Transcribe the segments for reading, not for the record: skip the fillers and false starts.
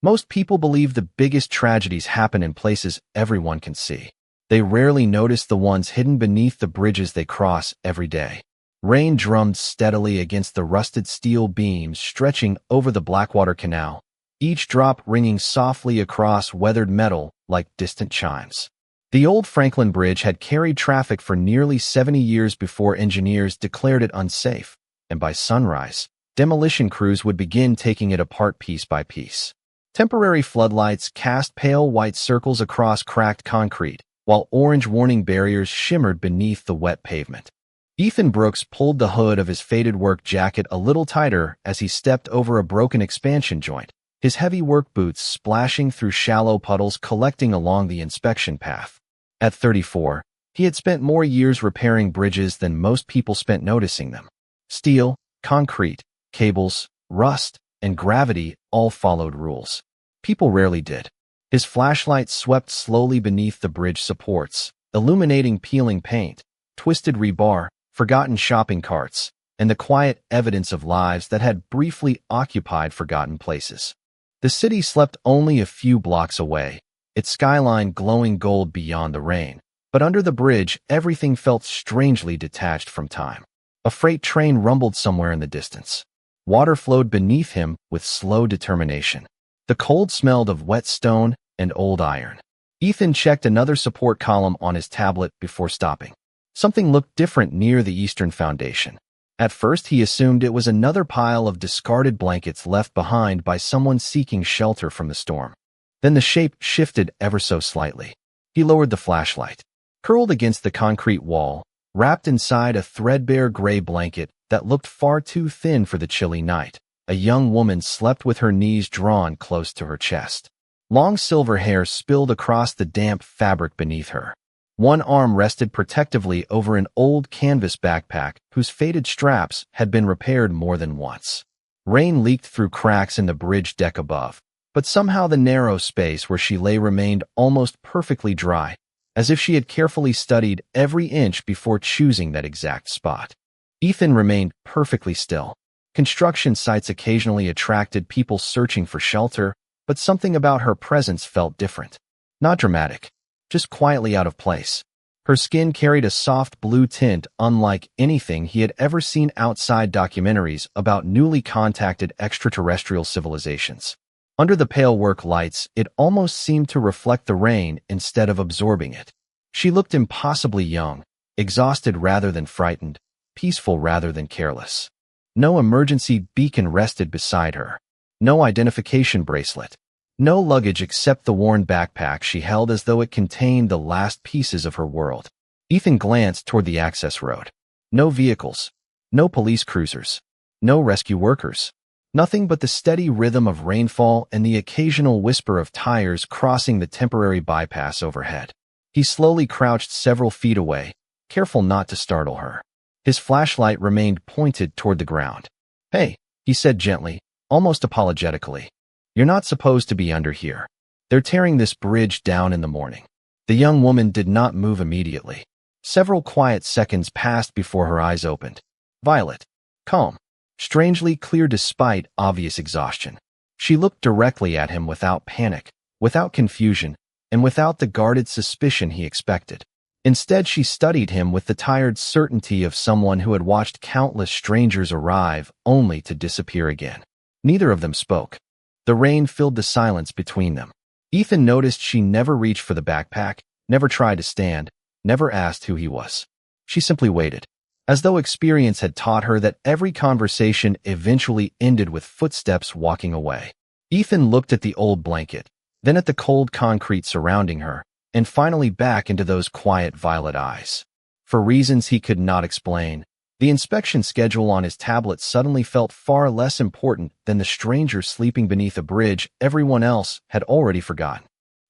Most people believe the biggest tragedies happen in places everyone can see. They rarely notice the ones hidden beneath the bridges they cross every day. Rain drummed steadily against the rusted steel beams stretching over the Blackwater Canal, each drop ringing softly across weathered metal like distant chimes. The old Franklin Bridge had carried traffic for nearly 70 years before engineers declared it unsafe, and by sunrise, demolition crews would begin taking it apart piece by piece. Temporary floodlights cast pale white circles across cracked concrete, while orange warning barriers shimmered beneath the wet pavement. Ethan Brooks pulled the hood of his faded work jacket a little tighter as he stepped over a broken expansion joint, his heavy work boots splashing through shallow puddles collecting along the inspection path. At 34, he had spent more years repairing bridges than most people spent noticing them. Steel, concrete, cables, rust, and gravity all followed rules. People rarely did. His flashlight swept slowly beneath the bridge supports, illuminating peeling paint, twisted rebar, forgotten shopping carts, and the quiet evidence of lives that had briefly occupied forgotten places. The city slept only a few blocks away, its skyline glowing gold beyond the rain, but under the bridge everything felt strangely detached from time. A freight train rumbled somewhere in the distance. Water flowed beneath him with slow determination. The cold smelled of wet stone and old iron. Ethan checked another support column on his tablet before stopping. Something looked different near the eastern foundation. At first he assumed it was another pile of discarded blankets left behind by someone seeking shelter from the storm. Then the shape shifted ever so slightly. He lowered the flashlight. Curled against the concrete wall, wrapped inside a threadbare gray blanket that looked far too thin for the chilly night, a young woman slept with her knees drawn close to her chest. Long silver hair spilled across the damp fabric beneath her. One arm rested protectively over an old canvas backpack whose faded straps had been repaired more than once. Rain leaked through cracks in the bridge deck above, but somehow the narrow space where she lay remained almost perfectly dry, as if she had carefully studied every inch before choosing that exact spot. Ethan remained perfectly still. Construction sites occasionally attracted people searching for shelter, but something about her presence felt different. Not dramatic, just quietly out of place. Her skin carried a soft blue tint unlike anything he had ever seen outside documentaries about newly contacted extraterrestrial civilizations. Under the pale work lights, it almost seemed to reflect the rain instead of absorbing it. She looked impossibly young, exhausted rather than frightened, peaceful rather than careless. No emergency beacon rested beside her. No identification bracelet. No luggage except the worn backpack she held as though it contained the last pieces of her world. Ethan glanced toward the access road. No vehicles. No police cruisers. No rescue workers. Nothing but the steady rhythm of rainfall and the occasional whisper of tires crossing the temporary bypass overhead. He slowly crouched several feet away, careful not to startle her. His flashlight remained pointed toward the ground. "Hey," he said gently, almost apologetically. "You're not supposed to be under here. They're tearing this bridge down in the morning." The young woman did not move immediately. Several quiet seconds passed before her eyes opened. Violet. Calm. Strangely clear despite obvious exhaustion. She looked directly at him without panic, without confusion, and without the guarded suspicion he expected. Instead, she studied him with the tired certainty of someone who had watched countless strangers arrive only to disappear again. Neither of them spoke. The rain filled the silence between them. Ethan noticed she never reached for the backpack, never tried to stand, never asked who he was. She simply waited, as though experience had taught her that every conversation eventually ended with footsteps walking away. Ethan looked at the old blanket, then at the cold concrete surrounding her, and finally back into those quiet violet eyes. For reasons he could not explain, the inspection schedule on his tablet suddenly felt far less important than the stranger sleeping beneath a bridge everyone else had already forgotten.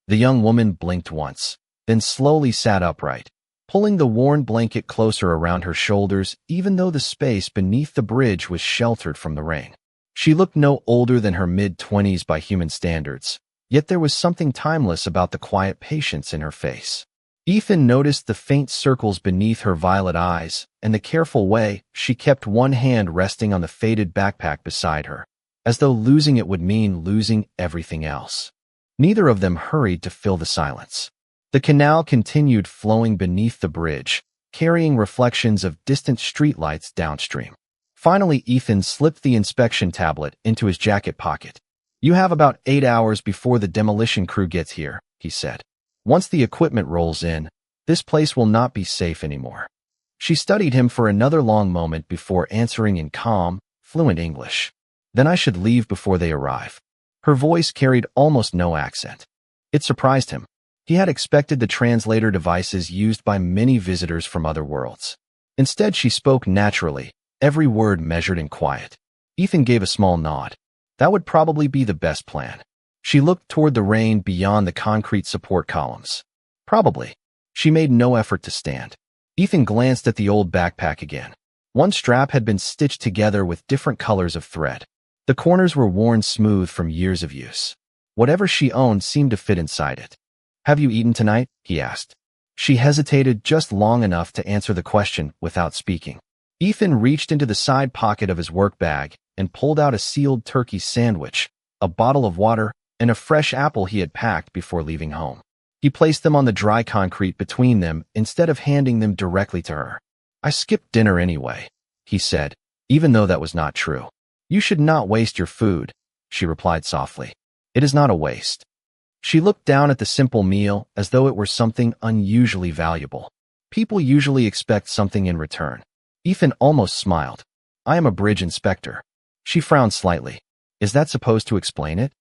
The young woman blinked once, then slowly sat upright, pulling the worn blanket closer around her shoulders even though the space beneath the bridge was sheltered from the rain. She looked no older than her mid-20s by human standards, yet there was something timeless about the quiet patience in her face. Ethan noticed the faint circles beneath her violet eyes and the careful way she kept one hand resting on the faded backpack beside her. as though losing it would mean losing everything else. Neither of them hurried to fill the silence. The canal continued flowing beneath the bridge, carrying reflections of distant streetlights downstream. Finally, Ethan slipped the inspection tablet into his jacket pocket. "You have about 8 hours before the demolition crew gets here," he said. "Once the equipment rolls in, this place will not be safe anymore." She studied him for another long moment before answering in calm, fluent English. "Then I should leave before they arrive." Her voice carried almost no accent. It surprised him. He had expected the translator devices used by many visitors from other worlds. Instead, she spoke naturally, every word measured in quiet. Ethan gave a small nod. That would probably be the best plan. She looked toward the rain beyond the concrete support columns. Probably. She made no effort to stand. Ethan glanced at the old backpack again. One strap had been stitched together with different colors of thread. The corners were worn smooth from years of use. Whatever she owned seemed to fit inside it. "Have you eaten tonight?" he asked. She hesitated just long enough to answer the question without speaking. Ethan reached into the side pocket of his work bag and pulled out a sealed turkey sandwich, a bottle of water, and a fresh apple he had packed before leaving home. He placed them on the dry concrete between them instead of handing them directly to her. "I skipped dinner anyway," he said, even though that was not true. "You should not waste your food," she replied softly. "It is not a waste." She looked down at the simple meal as though it were something unusually valuable. People usually expect something in return. Ethan almost smiled. "I am a bridge inspector." She frowned slightly. "Is that supposed to explain it?"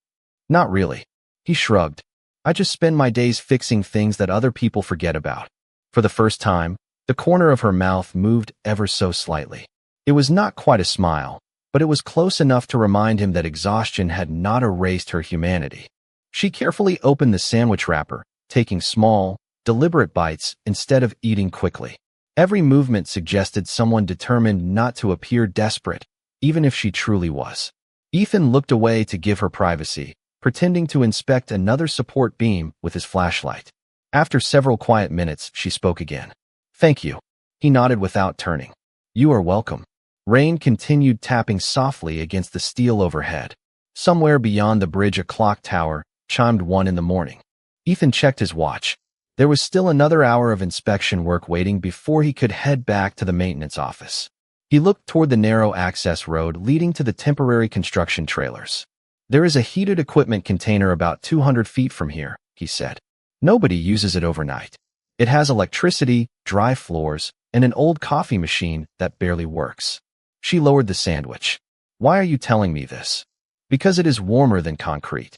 "Not really." He shrugged. "I just spend my days fixing things that other people forget about." For the first time, the corner of her mouth moved ever so slightly. It was not quite a smile, but it was close enough to remind him that exhaustion had not erased her humanity. She carefully opened the sandwich wrapper, taking small, deliberate bites instead of eating quickly. Every movement suggested someone determined not to appear desperate, even if she truly was. Ethan looked away to give her privacy, pretending to inspect another support beam with his flashlight. After several quiet minutes, she spoke again. "Thank you." He nodded without turning. "You are welcome." Rain continued tapping softly against the steel overhead. Somewhere beyond the bridge, a clock tower chimed 1 in the morning. Ethan checked his watch. There was still another hour of inspection work waiting before he could head back to the maintenance office. He looked toward the narrow access road leading to the temporary construction trailers. "There is a heated equipment container about 200 feet from here," he said. "Nobody uses it overnight. It has electricity, dry floors, and an old coffee machine that barely works." She lowered the sandwich. "Why are you telling me this?" "Because it is warmer than concrete."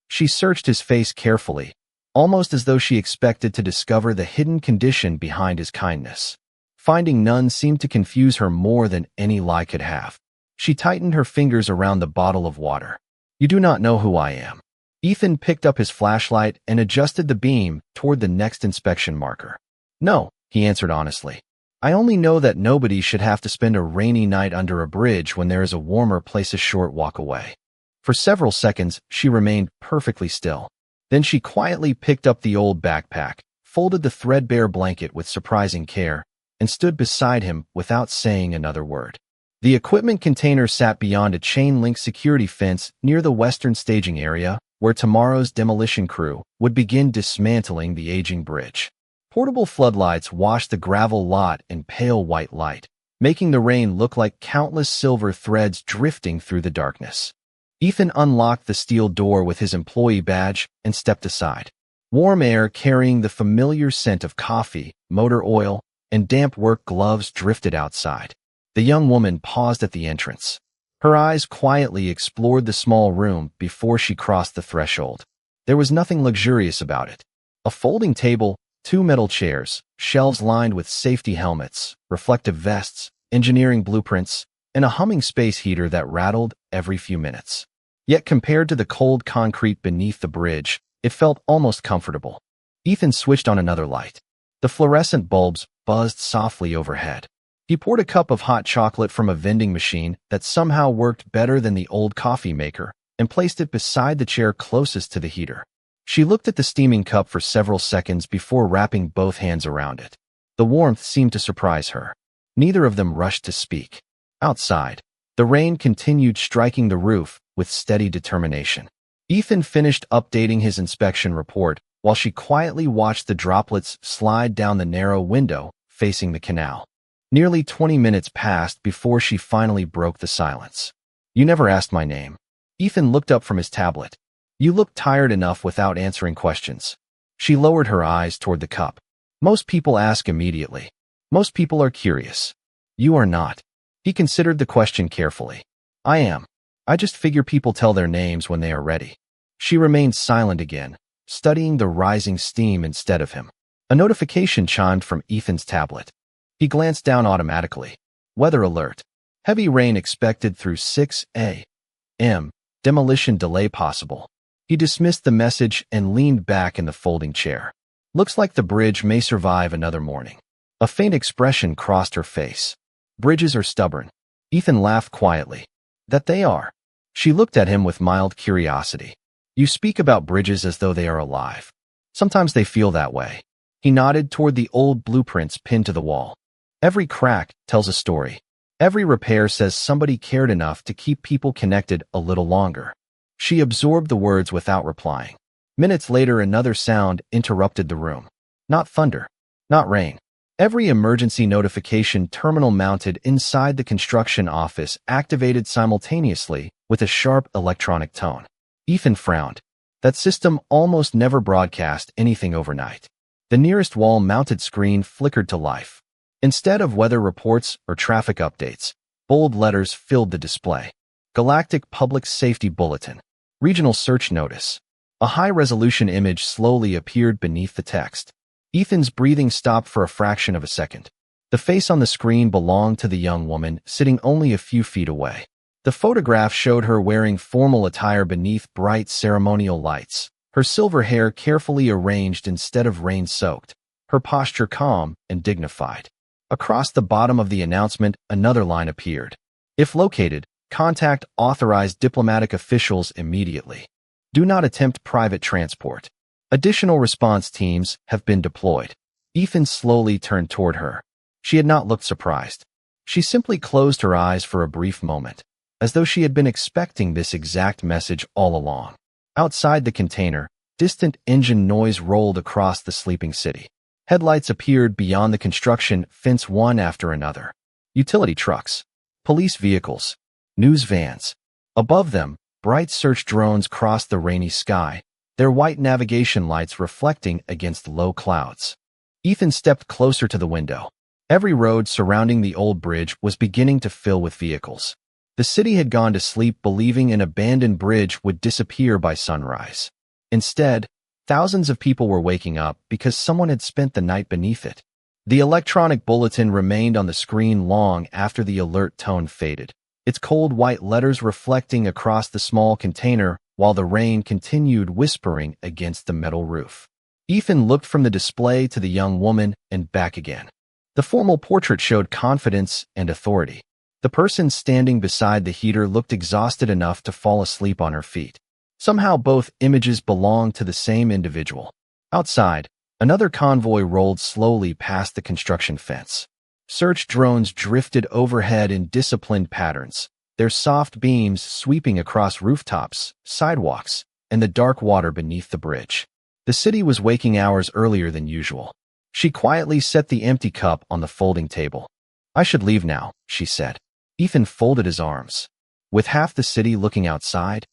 She searched his face carefully, almost as though she expected to discover the hidden condition behind his kindness. Finding none seemed to confuse her more than any lie could have. She tightened her fingers around the bottle of water. "You do not know who I am." Ethan picked up his flashlight and adjusted the beam toward the next inspection marker. "No," he answered honestly. "I only know that nobody should have to spend a rainy night under a bridge when there is a warmer place a short walk away." For several seconds, she remained perfectly still. Then she quietly picked up the old backpack, folded the threadbare blanket with surprising care, and stood beside him without saying another word. The equipment container sat beyond a chain-link security fence near the western staging area, where tomorrow's demolition crew would begin dismantling the aging bridge. Portable floodlights washed the gravel lot in pale white light, making the rain look like countless silver threads drifting through the darkness. Ethan unlocked the steel door with his employee badge and stepped aside. Warm air carrying the familiar scent of coffee, motor oil, and damp work gloves drifted outside. The young woman paused at the entrance. Her eyes quietly explored the small room before she crossed the threshold. There was nothing luxurious about it. A folding table, 2 metal chairs, shelves lined with safety helmets, reflective vests, engineering blueprints, and a humming space heater that rattled every few minutes. Yet compared to the cold concrete beneath the bridge, it felt almost comfortable. Ethan switched on another light. The fluorescent bulbs buzzed softly overhead. He poured a cup of hot chocolate from a vending machine that somehow worked better than the old coffee maker and placed it beside the chair closest to the heater. She looked at the steaming cup for several seconds before wrapping both hands around it. The warmth seemed to surprise her. Neither of them rushed to speak. Outside, the rain continued striking the roof, with steady determination. Ethan finished updating his inspection report while she quietly watched the droplets slide down the narrow window facing the canal. Nearly 20 minutes passed before she finally broke the silence. "You never asked my name." Ethan looked up from his tablet. "You look tired enough without answering questions." She lowered her eyes toward the cup. "Most people ask immediately. Most people are curious. You are not." He considered the question carefully. "I am. I just figure people tell their names when they are ready." She remained silent again, studying the rising steam instead of him. A notification chimed from Ethan's tablet. He glanced down automatically. Weather alert. Heavy rain expected through 6 a.m. Demolition delay possible. He dismissed the message and leaned back in the folding chair. "Looks like the bridge may survive another morning." A faint expression crossed her face. "Bridges are stubborn." Ethan laughed quietly. "That they are." She looked at him with mild curiosity. "You speak about bridges as though they are alive. Sometimes they feel that way." He nodded toward the old blueprints pinned to the wall. "Every crack tells a story. Every repair says somebody cared enough to keep people connected a little longer." She absorbed the words without replying. Minutes later, another sound interrupted the room. Not thunder. Not rain. Every emergency notification terminal mounted inside the construction office activated simultaneously with a sharp electronic tone. Ethan frowned. That system almost never broadcast anything overnight. The nearest wall-mounted screen flickered to life. Instead of weather reports or traffic updates, bold letters filled the display. Galactic Public Safety Bulletin. Regional Search Notice. A high-resolution image slowly appeared beneath the text. Ethan's breathing stopped for a fraction of a second. The face on the screen belonged to the young woman sitting only a few feet away. The photograph showed her wearing formal attire beneath bright ceremonial lights, her silver hair carefully arranged instead of rain-soaked, her posture calm and dignified. Across the bottom of the announcement, another line appeared. If located, contact authorized diplomatic officials immediately. Do not attempt private transport. Additional response teams have been deployed. Ethan slowly turned toward her. She had not looked surprised. She simply closed her eyes for a brief moment, as though she had been expecting this exact message all along. Outside the container, distant engine noise rolled across the sleeping city. Headlights appeared beyond the construction fence one after another. Utility trucks, police vehicles, news vans. Above them, bright search drones crossed the rainy sky, their white navigation lights reflecting against low clouds. Ethan stepped closer to the window. Every road surrounding the old bridge was beginning to fill with vehicles. The city had gone to sleep believing an abandoned bridge would disappear by sunrise. Instead, thousands of people were waking up because someone had spent the night beneath it. The electronic bulletin remained on the screen long after the alert tone faded, its cold white letters reflecting across the small container while the rain continued whispering against the metal roof. Ethan looked from the display to the young woman and back again. The formal portrait showed confidence and authority. The person standing beside the heater looked exhausted enough to fall asleep on her feet. Somehow both images belonged to the same individual. Outside, another convoy rolled slowly past the construction fence. Search drones drifted overhead in disciplined patterns, their soft beams sweeping across rooftops, sidewalks, and the dark water beneath the bridge. The city was waking hours earlier than usual. She quietly set the empty cup on the folding table. "I should leave now," she said. Ethan folded his arms. With half the city looking outside,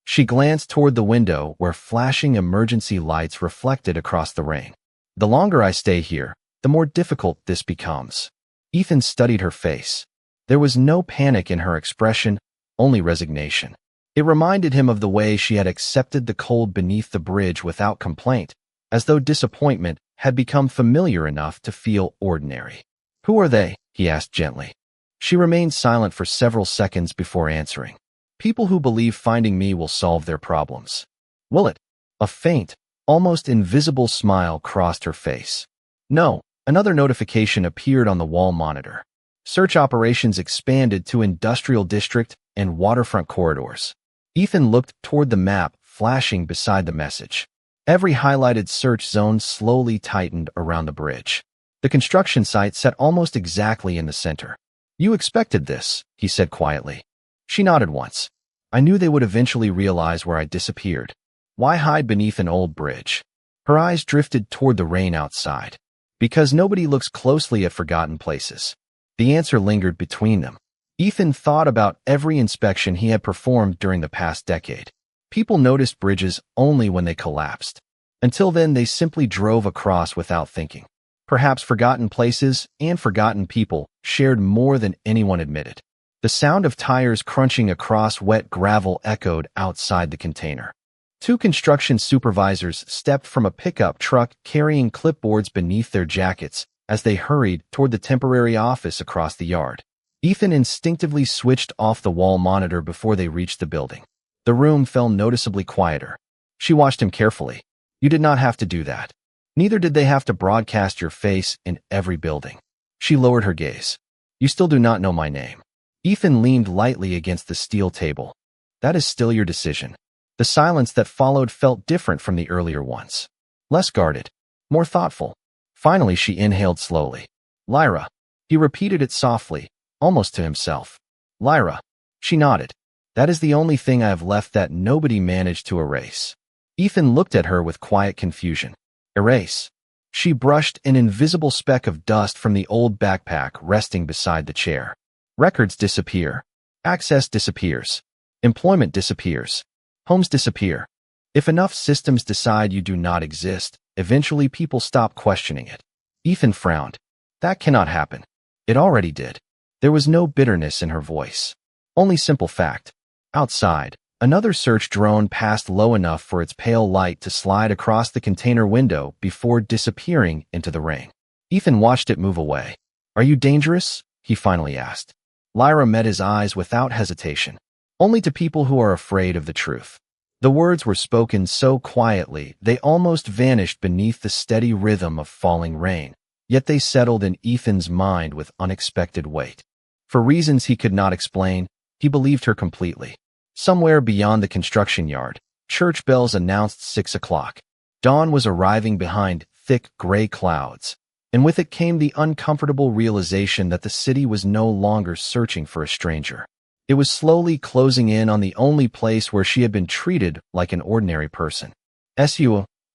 she glanced toward the window where flashing emergency lights reflected across the rain. "The longer I stay here, the more difficult this becomes." Ethan studied her face. There was no panic in her expression, only resignation. It reminded him of the way she had accepted the cold beneath the bridge without complaint, as though disappointment had become familiar enough to feel ordinary. "Who are they?" he asked gently. She remained silent for several seconds before answering. "People who believe finding me will solve their problems." "Will it?" A faint, almost invisible smile crossed her face. "No." Another notification appeared on the wall monitor. Search operations expanded to industrial district and waterfront corridors. Ethan looked toward the map flashing beside the message. Every highlighted search zone slowly tightened around the bridge. The construction site sat almost exactly in the center. "You expected this," he said quietly. She nodded once. I knew they would eventually realize where I disappeared. Why hide beneath an old bridge? Her eyes drifted toward the rain outside. Because nobody looks closely at forgotten places. The answer lingered between them. Ethan thought about every inspection he had performed during the past decade. People noticed bridges only when they collapsed. Until then, they simply drove across without thinking. Perhaps forgotten places and forgotten people shared more than anyone admitted. The sound of tires crunching across wet gravel echoed outside the container. Two construction supervisors stepped from a pickup truck carrying clipboards beneath their jackets as they hurried toward the temporary office across the yard. Ethan instinctively switched off the wall monitor before they reached the building. The room felt noticeably quieter. She watched him carefully. You did not have to do that. Neither did they have to broadcast your face in every building. She lowered her gaze. You still do not know my name. Ethan leaned lightly against the steel table. That is still your decision. The silence that followed felt different from the earlier ones. Less guarded. More thoughtful. Finally, she inhaled slowly. Lyra. He repeated it softly, almost to himself. Lyra. She nodded. That is the only thing I have left that nobody managed to erase. Ethan looked at her with quiet confusion. Erase. She brushed an invisible speck of dust from the old backpack resting beside the chair. Records disappear. Access disappears. Employment disappears. Homes disappear. If enough systems decide you do not exist, eventually people stop questioning it. Ethan frowned. That cannot happen. It already did. There was no bitterness in her voice. Only simple fact. Outside, another search drone passed low enough for its pale light to slide across the container window before disappearing into the rain. Ethan watched it move away. Are you dangerous? He finally asked. Lyra met his eyes without hesitation. Only to people who are afraid of the truth. The words were spoken so quietly they almost vanished beneath the steady rhythm of falling rain, yet they settled in Ethan's mind with unexpected weight. For reasons he could not explain, he believed her completely. Somewhere beyond the construction yard, church bells announced 6 o'clock. Dawn was arriving behind thick gray clouds, and with it came the uncomfortable realization that the city was no longer searching for a stranger. It was slowly closing in on the only place where she had been treated like an ordinary person.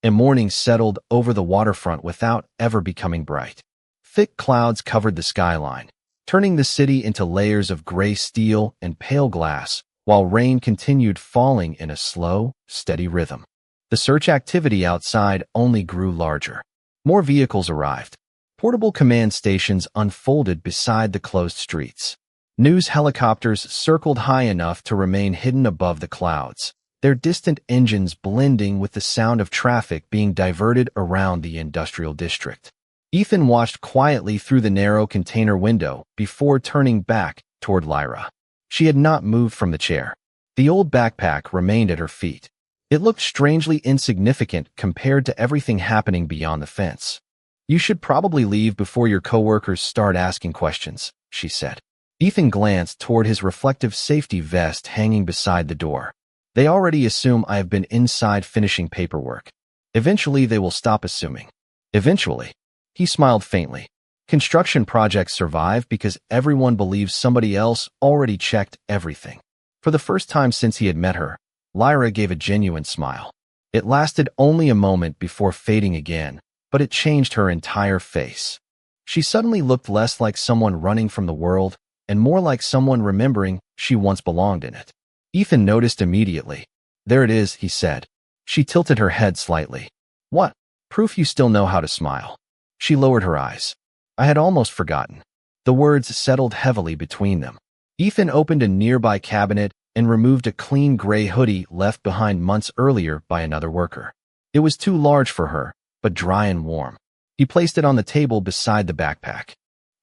And morning settled over the waterfront without ever becoming bright. Thick clouds covered the skyline, turning the city into layers of gray steel and pale glass, while rain continued falling in a slow, steady rhythm. The search activity outside only grew larger. More vehicles arrived. Portable command stations unfolded beside the closed streets. News helicopters circled high enough to remain hidden above the clouds, their distant engines blending with the sound of traffic being diverted around the industrial district. Ethan watched quietly through the narrow container window before turning back toward Lyra. She had not moved from the chair. The old backpack remained at her feet. It looked strangely insignificant compared to everything happening beyond the fence. You should probably leave before your coworkers start asking questions, she said. Ethan glanced toward his reflective safety vest hanging beside the door. They already assume I have been inside finishing paperwork. Eventually, they will stop assuming. Eventually. He smiled faintly. Construction projects survive because everyone believes somebody else already checked everything. For the first time since he had met her, Lyra gave a genuine smile. It lasted only a moment before fading again, but it changed her entire face. She suddenly looked less like someone running from the world and more like someone remembering she once belonged in it. Ethan noticed immediately. There it is, he said. She tilted her head slightly. What? Proof you still know how to smile. She lowered her eyes. I had almost forgotten. The words settled heavily between them. Ethan opened a nearby cabinet and removed a clean gray hoodie left behind months earlier by another worker. It was too large for her, but dry and warm. He placed it on the table beside the backpack.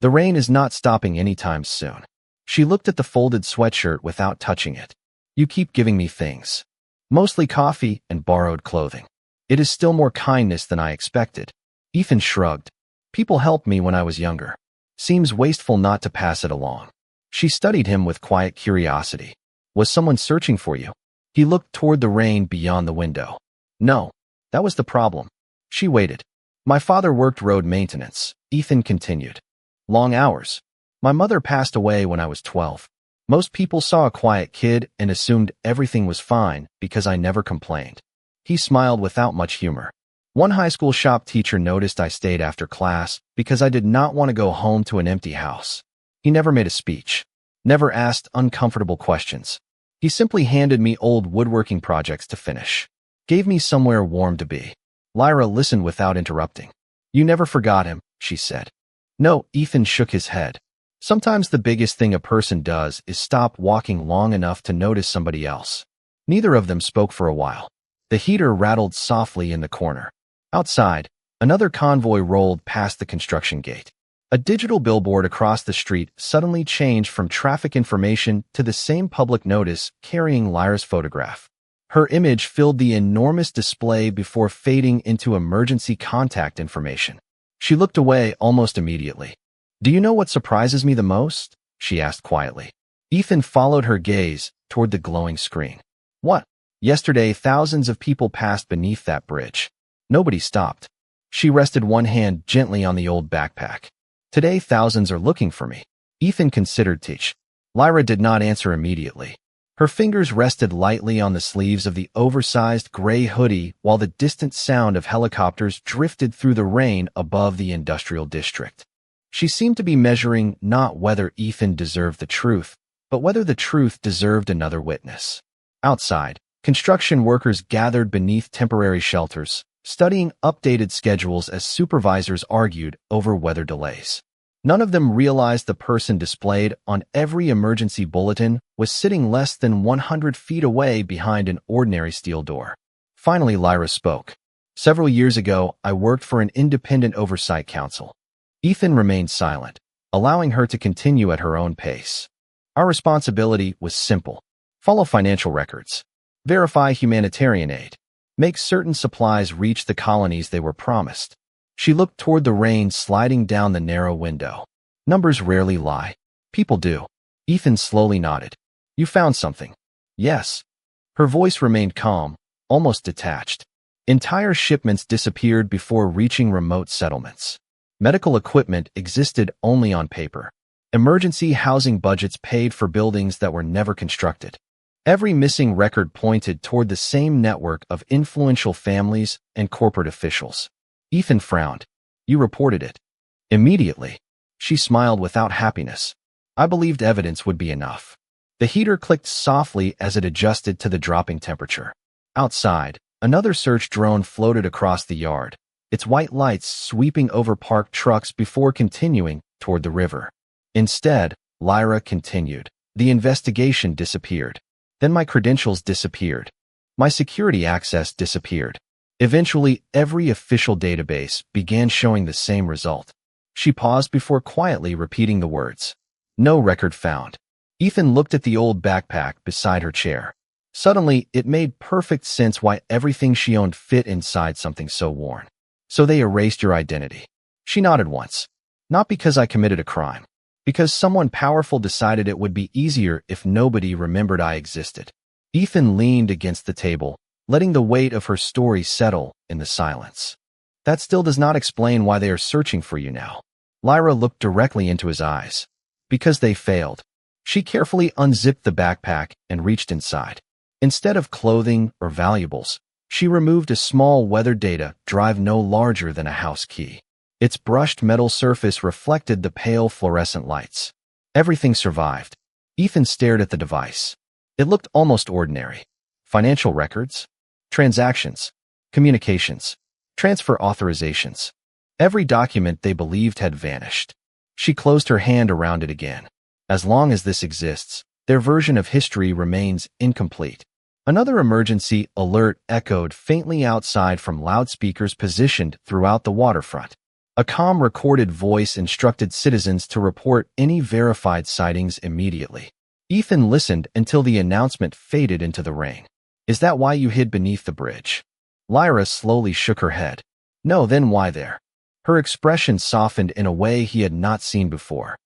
The rain is not stopping anytime soon. She looked at the folded sweatshirt without touching it. You keep giving me things. Mostly coffee and borrowed clothing. It is still more kindness than I expected. Ethan shrugged. People helped me when I was younger. Seems wasteful not to pass it along. She studied him with quiet curiosity. Was someone searching for you? He looked toward the rain beyond the window. No, that was the problem. She waited. My father worked road maintenance, Ethan continued. Long hours. My mother passed away when I was 12. Most people saw a quiet kid and assumed everything was fine because I never complained. He smiled without much humor. One high school shop teacher noticed I stayed after class because I did not want to go home to an empty house. He never made a speech, never asked uncomfortable questions. He simply handed me old woodworking projects to finish, gave me somewhere warm to be. Lyra listened without interrupting. You never forgot him, she said. No, Ethan shook his head. Sometimes the biggest thing a person does is stop walking long enough to notice somebody else. Neither of them spoke for a while. The heater rattled softly in the corner. Outside, another convoy rolled past the construction gate. A digital billboard across the street suddenly changed from traffic information to the same public notice carrying Lyra's photograph. Her image filled the enormous display before fading into emergency contact information. She looked away almost immediately. Do you know what surprises me the most? She asked quietly. Ethan followed her gaze toward the glowing screen. What? Yesterday, thousands of people passed beneath that bridge. Nobody stopped. She rested one hand gently on the old backpack. Today, thousands are looking for me. Ethan considered teach. Lyra did not answer immediately. Her fingers rested lightly on the sleeves of the oversized gray hoodie while the distant sound of helicopters drifted through the rain above the industrial district. She seemed to be measuring not whether Ethan deserved the truth, but whether the truth deserved another witness. Outside, construction workers gathered beneath temporary shelters, studying updated schedules as supervisors argued over weather delays. None of them realized the person displayed on every emergency bulletin was sitting less than 100 feet away behind an ordinary steel door. Finally, Lyra spoke. Several years ago, I worked for an independent oversight council. Ethan remained silent, allowing her to continue at her own pace. Our responsibility was simple. Follow financial records. Verify humanitarian aid. Make certain supplies reach the colonies they were promised. She looked toward the rain sliding down the narrow window. Numbers rarely lie. People do. Ethan slowly nodded. You found something. Yes. Her voice remained calm, almost detached. Entire shipments disappeared before reaching remote settlements. Medical equipment existed only on paper. Emergency housing budgets paid for buildings that were never constructed. Every missing record pointed toward the same network of influential families and corporate officials. Ethan frowned. You reported it. Immediately. She smiled without happiness. I believed evidence would be enough. The heater clicked softly as it adjusted to the dropping temperature. Outside, another search drone floated across the yard, its white lights sweeping over parked trucks before continuing toward the river. Instead, Lyra continued. The investigation disappeared. Then my credentials disappeared. My security access disappeared. Eventually, every official database began showing the same result. She paused before quietly repeating the words. No record found. Ethan looked at the old backpack beside her chair. Suddenly, it made perfect sense why everything she owned fit inside something so worn. So they erased your identity. She nodded once. Not because I committed a crime. Because someone powerful decided it would be easier if nobody remembered I existed. Ethan leaned against the table, letting the weight of her story settle in the silence. That still does not explain why they are searching for you now. Lyra looked directly into his eyes. Because they failed. She carefully unzipped the backpack and reached inside. Instead of clothing or valuables, she removed a small weather data drive no larger than a house key. Its brushed metal surface reflected the pale fluorescent lights. Everything survived. Ethan stared at the device. It looked almost ordinary. Financial records, transactions, communications, transfer authorizations. Every document they believed had vanished. She closed her hand around it again. As long as this exists, their version of history remains incomplete. Another emergency alert echoed faintly outside from loudspeakers positioned throughout the waterfront. A calm recorded voice instructed citizens to report any verified sightings immediately. Ethan listened until the announcement faded into the rain. Is that why you hid beneath the bridge? Lyra slowly shook her head. No, then why there? Her expression softened in a way he had not seen before.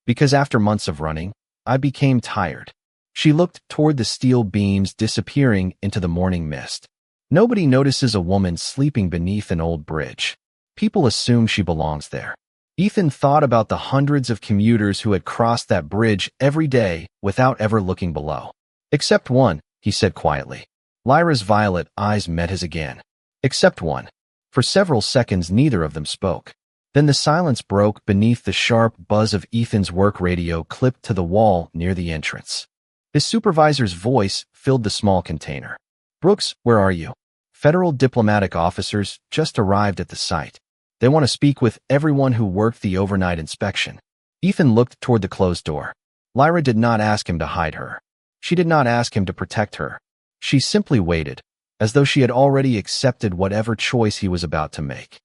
Because after months of running, I became tired. She looked toward the steel beams disappearing into the morning mist. Nobody notices a woman sleeping beneath an old bridge. People assume she belongs there. Ethan thought about the hundreds of commuters who had crossed that bridge every day without ever looking below. Except one, he said quietly. Lyra's violet eyes met his again. Except one. For several seconds, neither of them spoke. Then the silence broke beneath the sharp buzz of Ethan's work radio clipped to the wall near the entrance. His supervisor's voice filled the small container. "Brooks, where are you?" "Federal diplomatic officers just arrived at the site. They want to speak with everyone who worked the overnight inspection." Ethan looked toward the closed door. Lyra did not ask him to hide her. She did not ask him to protect her. She simply waited, as though she had already accepted whatever choice he was about to make.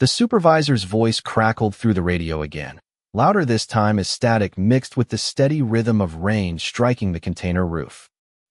The supervisor's voice crackled through the radio again, louder this time as static mixed with the steady rhythm of rain striking the container roof.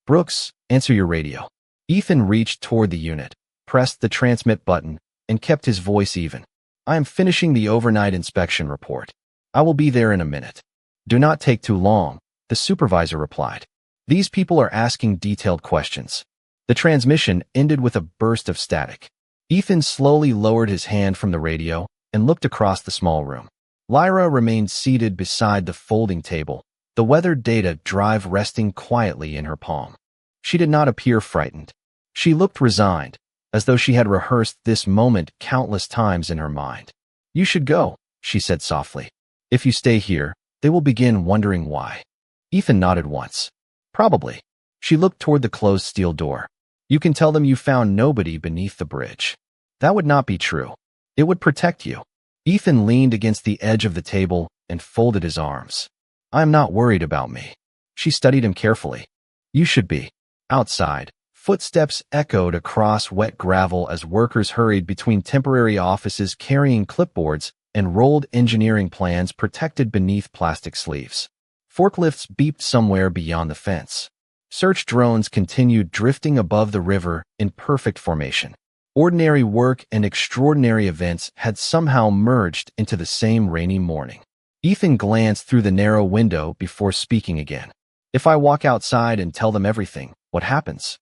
"Brooks, answer your radio." Ethan reached toward the unit, pressed the transmit button, and kept his voice even. "I am finishing the overnight inspection report. I will be there in a minute." "Do not take too long," the supervisor replied. "These people are asking detailed questions." The transmission ended with a burst of static. Ethan slowly lowered his hand from the radio and looked across the small room. Lyra remained seated beside the folding table, the weathered data drive resting quietly in her palm. She did not appear frightened. She looked resigned, as though she had rehearsed this moment countless times in her mind. "You should go," she said softly. "If you stay here, they will begin wondering why." Ethan nodded once. "Probably." She looked toward the closed steel door. "You can tell them you found nobody beneath the bridge." "That would not be true. It would protect you." Ethan leaned against the edge of the table and folded his arms. "I am not worried about me." She studied him carefully. "You should be." Outside, footsteps echoed across wet gravel as workers hurried between temporary offices carrying clipboards and rolled engineering plans protected beneath plastic sleeves. Forklifts beeped somewhere beyond the fence. Search drones continued drifting above the river in perfect formation. Ordinary work and extraordinary events had somehow merged into the same rainy morning. Ethan glanced through the narrow window before speaking again. "If I walk outside and tell them everything, what happens?"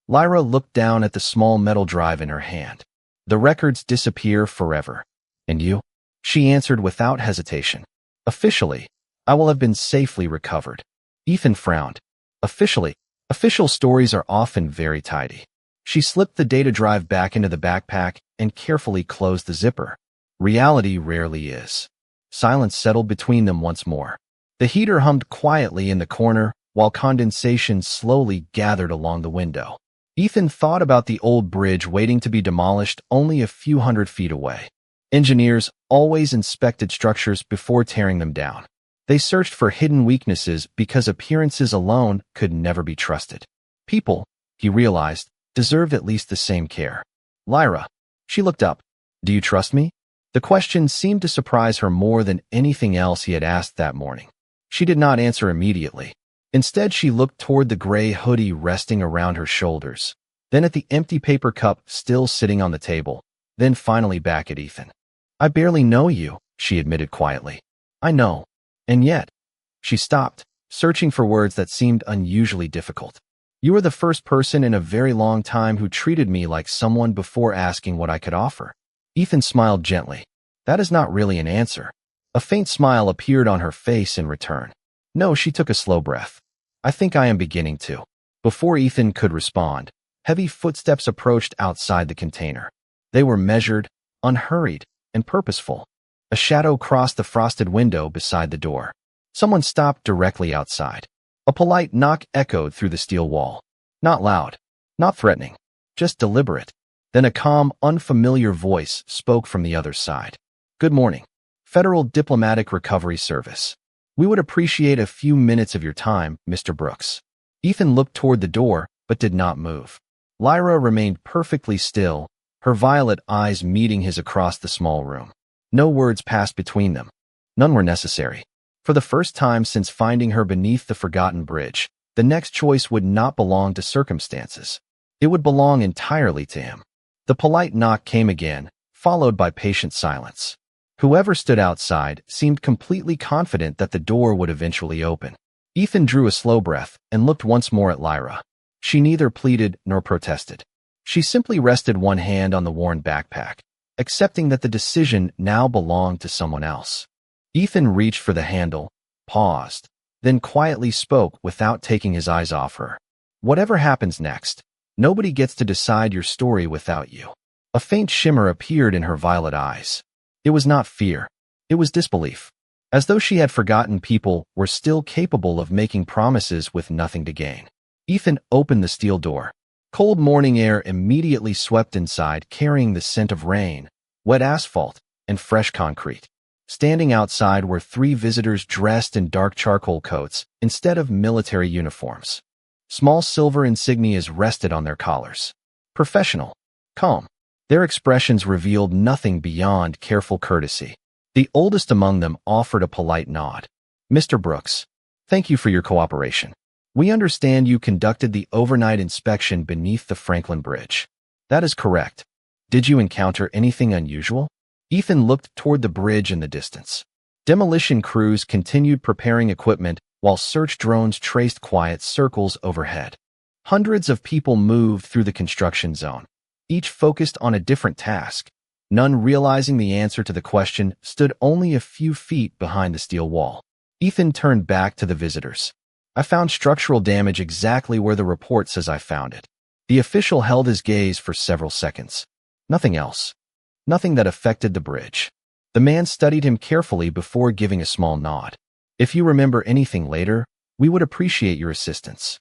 Lyra looked down at the small metal drive in her hand. "The records disappear forever." "And you?" She answered without hesitation. "Officially, I will have been safely recovered." Ethan frowned. "Officially, official stories are often very tidy." She slipped the data drive back into the backpack and carefully closed the zipper. Reality rarely is. Silence settled between them once more. The heater hummed quietly in the corner while condensation slowly gathered along the window. Ethan thought about the old bridge waiting to be demolished only a few hundred feet away. Engineers always inspected structures before tearing them down. They searched for hidden weaknesses because appearances alone could never be trusted. People, he realized, deserved at least the same care. "Lyra." She looked up. "Do you trust me?" The question seemed to surprise her more than anything else he had asked that morning. She did not answer immediately. Instead, she looked toward the gray hoodie resting around her shoulders, then at the empty paper cup still sitting on the table, then finally back at Ethan. "I barely know you," she admitted quietly. "I know. And yet." She stopped, searching for words that seemed unusually difficult. "You are the first person in a very long time who treated me like someone before asking what I could offer." Ethan smiled gently. "That is not really an answer." A faint smile appeared on her face in return. "No," she took a slow breath. "I think I am beginning to." Before Ethan could respond, heavy footsteps approached outside the container. They were measured, unhurried, and purposeful. A shadow crossed the frosted window beside the door. Someone stopped directly outside. A polite knock echoed through the steel wall. Not loud, not threatening, just deliberate. Then a calm, unfamiliar voice spoke from the other side. "Good morning. Federal Diplomatic Recovery Service. We would appreciate a few minutes of your time, Mr. Brooks." Ethan looked toward the door, but did not move. Lyra remained perfectly still, her violet eyes meeting his across the small room. No words passed between them. None were necessary. For the first time since finding her beneath the forgotten bridge, the next choice would not belong to circumstances. It would belong entirely to him. The polite knock came again, followed by patient silence. Whoever stood outside seemed completely confident that the door would eventually open. Ethan drew a slow breath and looked once more at Lyra. She neither pleaded nor protested. She simply rested one hand on the worn backpack. accepting that the decision now belonged to someone else. Ethan reached for the handle, paused, then quietly spoke without taking his eyes off her. Whatever happens next, nobody gets to decide your story without you. A faint shimmer appeared in her violet eyes. It was not fear. It was disbelief. As though she had forgotten people were still capable of making promises with nothing to gain. Ethan opened the steel door. Cold morning air immediately swept inside, carrying the scent of rain, wet asphalt, and fresh concrete. Standing outside were 3 visitors dressed in dark charcoal coats instead of military uniforms. Small silver insignias rested on their collars. Professional. Calm. Their expressions revealed nothing beyond careful courtesy. The oldest among them offered a polite nod. Mr. Brooks, thank you for your cooperation. We understand you conducted the overnight inspection beneath the Franklin Bridge. That is correct. Did you encounter anything unusual? Ethan looked toward the bridge in the distance. Demolition crews continued preparing equipment while search drones traced quiet circles overhead. Hundreds of people moved through the construction zone, each focused on a different task. None realizing the answer to the question stood only a few feet behind the steel wall. Ethan turned back to the visitors. I found structural damage exactly where the report says I found it. The official held his gaze for several seconds. Nothing else. Nothing that affected the bridge. The man studied him carefully before giving a small nod. If you remember anything later, we would appreciate your assistance.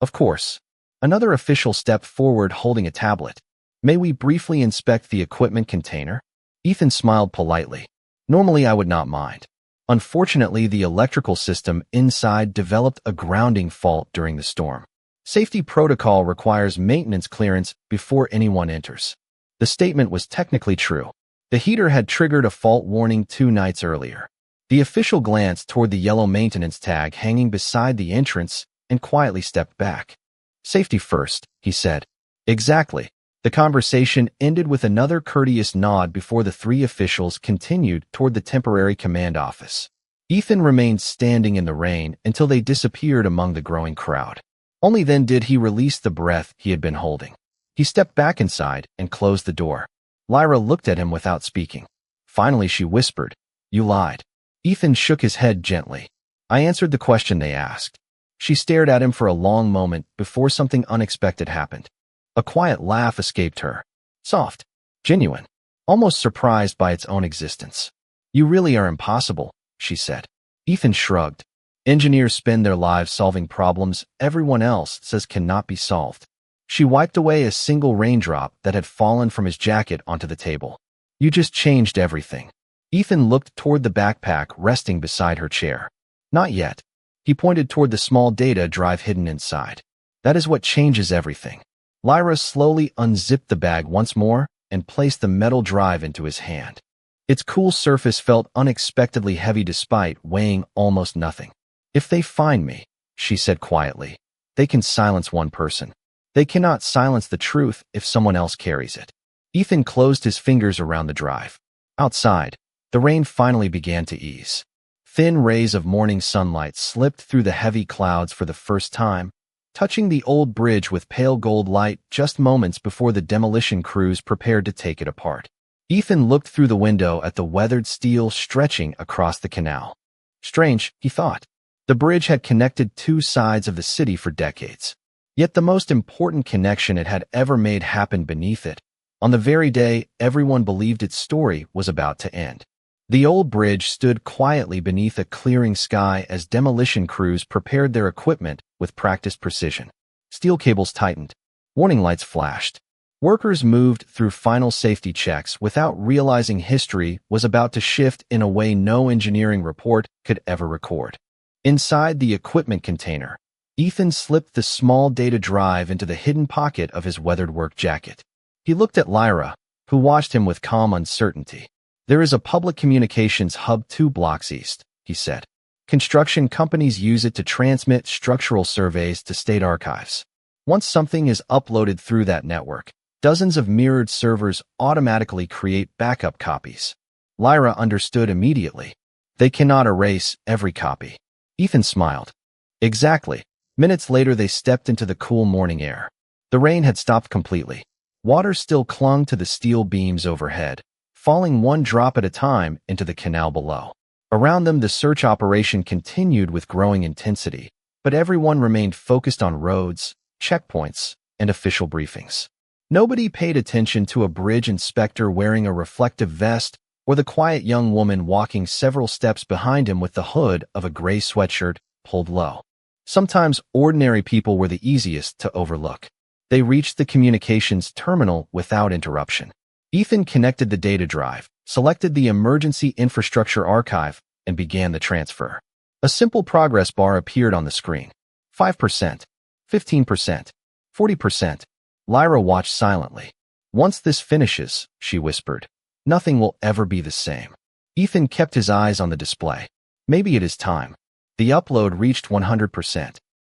Of course. Another official stepped forward holding a tablet. May we briefly inspect the equipment container? Ethan smiled politely. Normally I would not mind. Unfortunately, the electrical system inside developed a grounding fault during the storm. Safety protocol requires maintenance clearance before anyone enters. The statement was technically true. The heater had triggered a fault warning 2 nights earlier. The official glanced toward the yellow maintenance tag hanging beside the entrance and quietly stepped back. Safety first, he said. Exactly. The conversation ended with another courteous nod before the 3 officials continued toward the temporary command office. Ethan remained standing in the rain until they disappeared among the growing crowd. Only then did he release the breath he had been holding. He stepped back inside and closed the door. Lyra looked at him without speaking. Finally, she whispered, "You lied." Ethan shook his head gently. "I answered the question they asked." She stared at him for a long moment before something unexpected happened. A quiet laugh escaped her. Soft, genuine, almost surprised by its own existence. "You really are impossible," she said. Ethan shrugged. "Engineers spend their lives solving problems everyone else says cannot be solved." She wiped away a single raindrop that had fallen from his jacket onto the table. "You just changed everything." Ethan looked toward the backpack resting beside her chair. "Not yet." He pointed toward the small data drive hidden inside. "That is what changes everything." Lyra slowly unzipped the bag once more and placed the metal drive into his hand. Its cool surface felt unexpectedly heavy despite weighing almost nothing. "If they find me," she said quietly, "they can silence one person. They cannot silence the truth if someone else carries it." Ethan closed his fingers around the drive. Outside, the rain finally began to ease. Thin rays of morning sunlight slipped through the heavy clouds for the first time, touching the old bridge with pale gold light just moments before the demolition crews prepared to take it apart. Ethan looked through the window at the weathered steel stretching across the canal. Strange, he thought. The bridge had connected 2 sides of the city for decades. Yet the most important connection it had ever made happened beneath it, on the very day everyone believed its story was about to end. The old bridge stood quietly beneath a clearing sky as demolition crews prepared their equipment with practiced precision. Steel cables tightened. Warning lights flashed. Workers moved through final safety checks without realizing history was about to shift in a way no engineering report could ever record. Inside the equipment container, Ethan slipped the small data drive into the hidden pocket of his weathered work jacket. He looked at Lyra, who watched him with calm uncertainty. "There is a public communications hub 2 blocks east," he said. "Construction companies use it to transmit structural surveys to state archives. Once something is uploaded through that network, dozens of mirrored servers automatically create backup copies." Lyra understood immediately. "They cannot erase every copy." Ethan smiled. "Exactly." Minutes later, they stepped into the cool morning air. The rain had stopped completely. Water still clung to the steel beams overhead, falling one drop at a time into the canal below. Around them, the search operation continued with growing intensity, but everyone remained focused on roads, checkpoints, and official briefings. Nobody paid attention to a bridge inspector wearing a reflective vest or the quiet young woman walking several steps behind him with the hood of a gray sweatshirt pulled low. Sometimes ordinary people were the easiest to overlook. They reached the communications terminal without interruption. Ethan connected the data drive, selected the emergency infrastructure archive, and began the transfer. A simple progress bar appeared on the screen. 5%, 15%, 40%. Lyra watched silently. Once this finishes, she whispered, nothing will ever be the same. Ethan kept his eyes on the display. Maybe it is time. The upload reached 100%.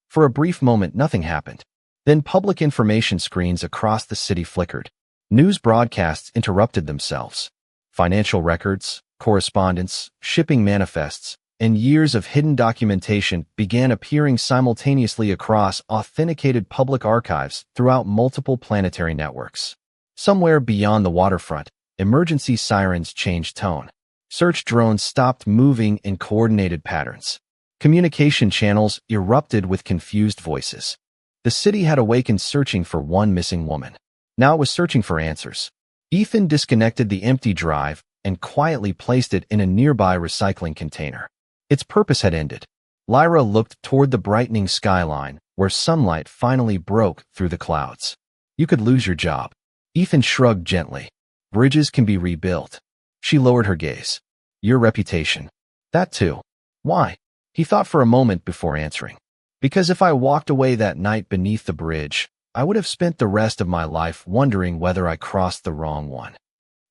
For a brief moment, nothing happened. Then public information screens across the city flickered. News broadcasts interrupted themselves. Financial records, correspondence, shipping manifests, and years of hidden documentation began appearing simultaneously across authenticated public archives throughout multiple planetary networks. Somewhere beyond the waterfront, emergency sirens changed tone. Search drones stopped moving in coordinated patterns. Communication channels erupted with confused voices. The city had awakened searching for one missing woman. Now it was searching for answers. Ethan disconnected the empty drive and quietly placed it in a nearby recycling container. Its purpose had ended. Lyra looked toward the brightening skyline, where sunlight finally broke through the clouds. You could lose your job. Ethan shrugged gently. Bridges can be rebuilt. She lowered her gaze. Your reputation. That too. Why? He thought for a moment before answering. Because if I walked away that night beneath the bridge, I would have spent the rest of my life wondering whether I crossed the wrong one.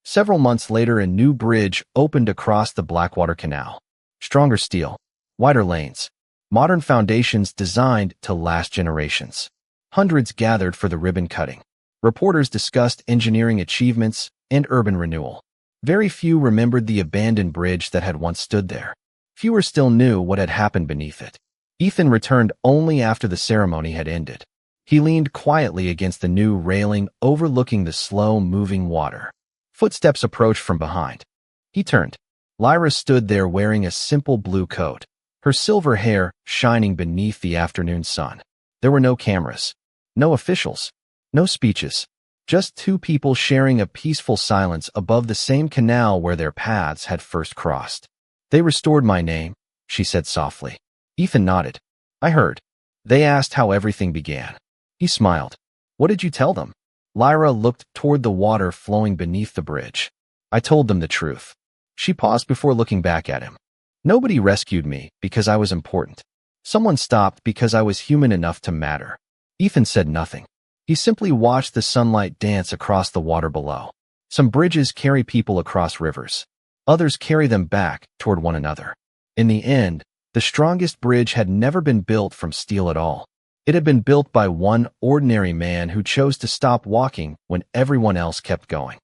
Several months later, a new bridge opened across the Blackwater Canal. Stronger steel, wider lanes, modern foundations designed to last generations. Hundreds gathered for the ribbon cutting. Reporters discussed engineering achievements and urban renewal. Very few remembered the abandoned bridge that had once stood there. Fewer still knew what had happened beneath it. Ethan returned only after the ceremony had ended. He leaned quietly against the new railing overlooking the slow-moving water. Footsteps approached from behind. He turned. Lyra stood there wearing a simple blue coat, her silver hair shining beneath the afternoon sun. There were no cameras, no officials, no speeches, just two people sharing a peaceful silence above the same canal where their paths had first crossed. They restored my name, she said softly. Ethan nodded. I heard. They asked how everything began. He smiled. What did you tell them? Lyra looked toward the water flowing beneath the bridge. I told them the truth. She paused before looking back at him. Nobody rescued me because I was important. Someone stopped because I was human enough to matter. Ethan said nothing. He simply watched the sunlight dance across the water below. Some bridges carry people across rivers. Others carry them back toward one another. In the end, the strongest bridge had never been built from steel at all. It had been built by one ordinary man who chose to stop walking when everyone else kept going.